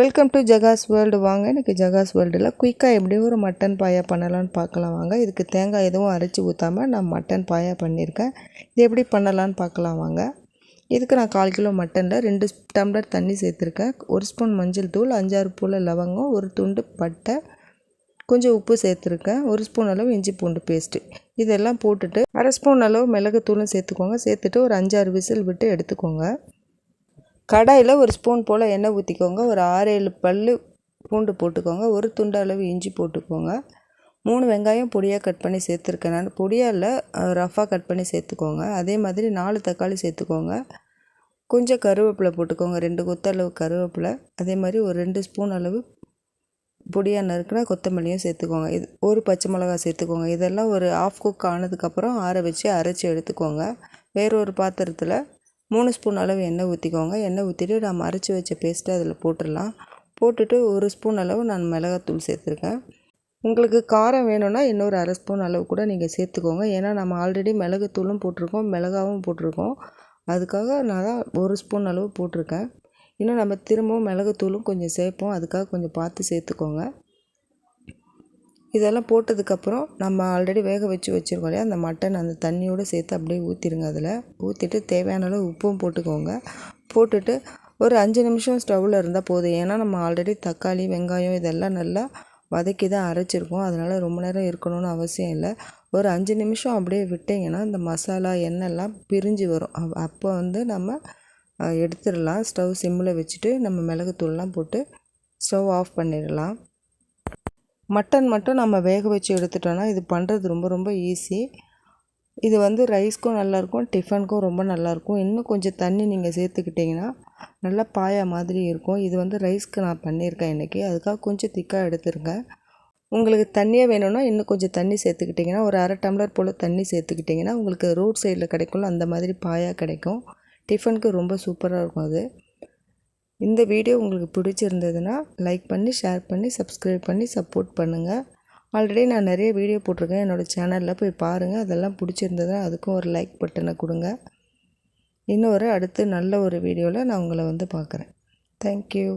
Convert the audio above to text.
Welcome to ஜகாஸ் world. வாங்க எனக்கு ஜகாஸ் வேர்ல்டில் குயிக்காக எப்படி ஒரு மட்டன் பாயா பண்ணலான்னு பார்க்கலாம் வாங்க. இதுக்கு தேங்காய் எதுவும் அரைச்சி ஊற்றாமல் நான் மட்டன் பாயா பண்ணியிருக்கேன். இது எப்படி பண்ணலான்னு பார்க்கலாம் வாங்க. இதுக்கு நான் 1/4 கிலோ மட்டனில் 2 டம்ளர் தண்ணி சேர்த்துருக்கேன். 1 ஸ்பூன் மஞ்சள் தூள், 5-6 பூ லவங்கம், 1 துண்டு பட்டை, கொஞ்சம் உப்பு சேர்த்துருக்கேன், 1 ஸ்பூன் அளவு இஞ்சி பூண்டு பேஸ்ட்டு. இதெல்லாம் போட்டுட்டு 1/2 ஸ்பூன் அளவு மிளகுத்தூளும் சேர்த்துக்கோங்க. சேர்த்துட்டு ஒரு 5-6 விசில் விட்டு எடுத்துக்கோங்க. கடாயில் 1 ஸ்பூன் போல் எண்ணெய் ஊற்றிக்கோங்க. ஒரு 6-7 பல் பூண்டு போட்டுக்கோங்க. 1 துண்டு அளவு இஞ்சி போட்டுக்கோங்க. 3 வெங்காயம் பொடியாக கட் பண்ணி சேர்த்துருக்கேன். நான் பொடியாக இல்லை, ரஃபாக கட் பண்ணி சேர்த்துக்கோங்க. அதே மாதிரி 4 தக்காளி சேர்த்துக்கோங்க. கொஞ்சம் கருவேப்பிலை போட்டுக்கோங்க, 2 கொத்து அளவு கருவேப்பிலை. அதே மாதிரி ஒரு 2 ஸ்பூன் அளவு பொடியாக நறுக்கினா கொத்தமல்லியும் சேர்த்துக்கோங்க. இது ஒரு பச்சை மிளகாய் சேர்த்துக்கோங்க. இதெல்லாம் ஒரு ஆஃப் குக் ஆனதுக்கப்புறம் ஆற வச்சு அரைச்சி எடுத்துக்கோங்க. வேறொரு பாத்திரத்தில் 3 ஸ்பூன் அளவு எண்ணெய் ஊற்றிக்கோங்க. எண்ணெய் ஊற்றிட்டு நம்ம அரைச்சி வச்ச பேஸ்ட்டை அதில் போட்டுடலாம். போட்டுட்டு 1 ஸ்பூன் அளவு நான் மிளகாத்தூள் சேர்த்துருக்கேன். உங்களுக்கு காரம் வேணும்னா இன்னொரு 1/2 ஸ்பூன் அளவு கூட நீங்கள் சேர்த்துக்கோங்க. ஏன்னா நம்ம ஆல்ரெடி மிளகுத்தூளும் போட்டிருக்கோம், மிளகாவும் போட்டிருக்கோம். அதுக்காக நான் தான் 1 ஸ்பூன் அளவு போட்டிருக்கேன். இன்னும் நம்ம திரும்பவும் மிளகுத்தூளும் கொஞ்சம் சேர்ப்போம், அதுக்காக கொஞ்சம் பார்த்து சேர்த்துக்கோங்க. இதெல்லாம் போட்டதுக்கப்புறம் நம்ம ஆல்ரெடி வேக வச்சுருக்கோம் இல்லையா, அந்த மட்டன் அந்த தண்ணியோடு சேர்த்து அப்படியே ஊற்றிடுங்க. அதில் ஊற்றிட்டு தேவையான அளவு உப்பும் போட்டுக்கோங்க. போட்டுட்டு ஒரு 5 நிமிஷம் ஸ்டவ்வில் இருந்தால் போதும். ஏன்னா நம்ம ஆல்ரெடி தக்காளி, வெங்காயம் இதெல்லாம் நல்லா வதக்கி தான் அரைச்சிருக்கோம். அதனால் ரொம்ப நேரம் இருக்கணும்னு அவசியம் இல்லை. ஒரு 5 நிமிஷம் அப்படியே விட்டிங்கன்னா இந்த மசாலா எண்ணெய்லாம் பிரிஞ்சு வரும். அப்போ நம்ம எடுத்துடலாம். ஸ்டவ் சிம்மில் வச்சுட்டு நம்ம மிளகுத்தூள்லாம் போட்டு ஸ்டவ் ஆஃப் பண்ணிடலாம். மட்டன் மட்டும் நம்ம வேக வச்சு எடுத்துட்டோன்னா இது பண்ணுறது ரொம்ப ரொம்ப ஈஸி. இது ரைஸ்க்கும் நல்லாயிருக்கும், டிஃபனுக்கும் ரொம்ப நல்லாயிருக்கும். இன்னும் கொஞ்சம் தண்ணி நீங்கள் சேர்த்துக்கிட்டிங்கன்னா நல்லா பாயா மாதிரி இருக்கும். இது ரைஸ்க்கு நான் பண்ணியிருக்கேன் இன்றைக்கி, அதுக்காக கொஞ்சம் திக்காக எடுத்துருங்க. உங்களுக்கு தண்ணியாக வேணும்னா இன்னும் கொஞ்சம் தண்ணி சேர்த்துக்கிட்டிங்கன்னா ஒரு 1/2 டம்ளர் போல் தண்ணி சேர்த்துக்கிட்டிங்கன்னா உங்களுக்கு ரோட் சைடில் கிடைக்கும்ல அந்த மாதிரி பாயா கிடைக்கும். டிஃபனுக்கு ரொம்ப சூப்பராக இருக்கும் அது. இந்த வீடியோ உங்களுக்கு பிடிச்சிருந்ததுன்னா லைக் பண்ணி, ஷேர் பண்ணி, சப்ஸ்கிரைப் பண்ணி சப்போர்ட் பண்ணுங்கள். ஆல்ரெடி நான் நிறைய வீடியோ போட்டிருக்கேன் என்னோடய சேனலில், போய் பாருங்கள். அதெல்லாம் பிடிச்சிருந்ததுன்னா அதுக்கும் ஒரு லைக் பட்டனை கொடுங்க. இன்னொரு அடுத்து நல்ல ஒரு வீடியோவில் நான் உங்களை பார்க்குறேன். தேங்க்யூ.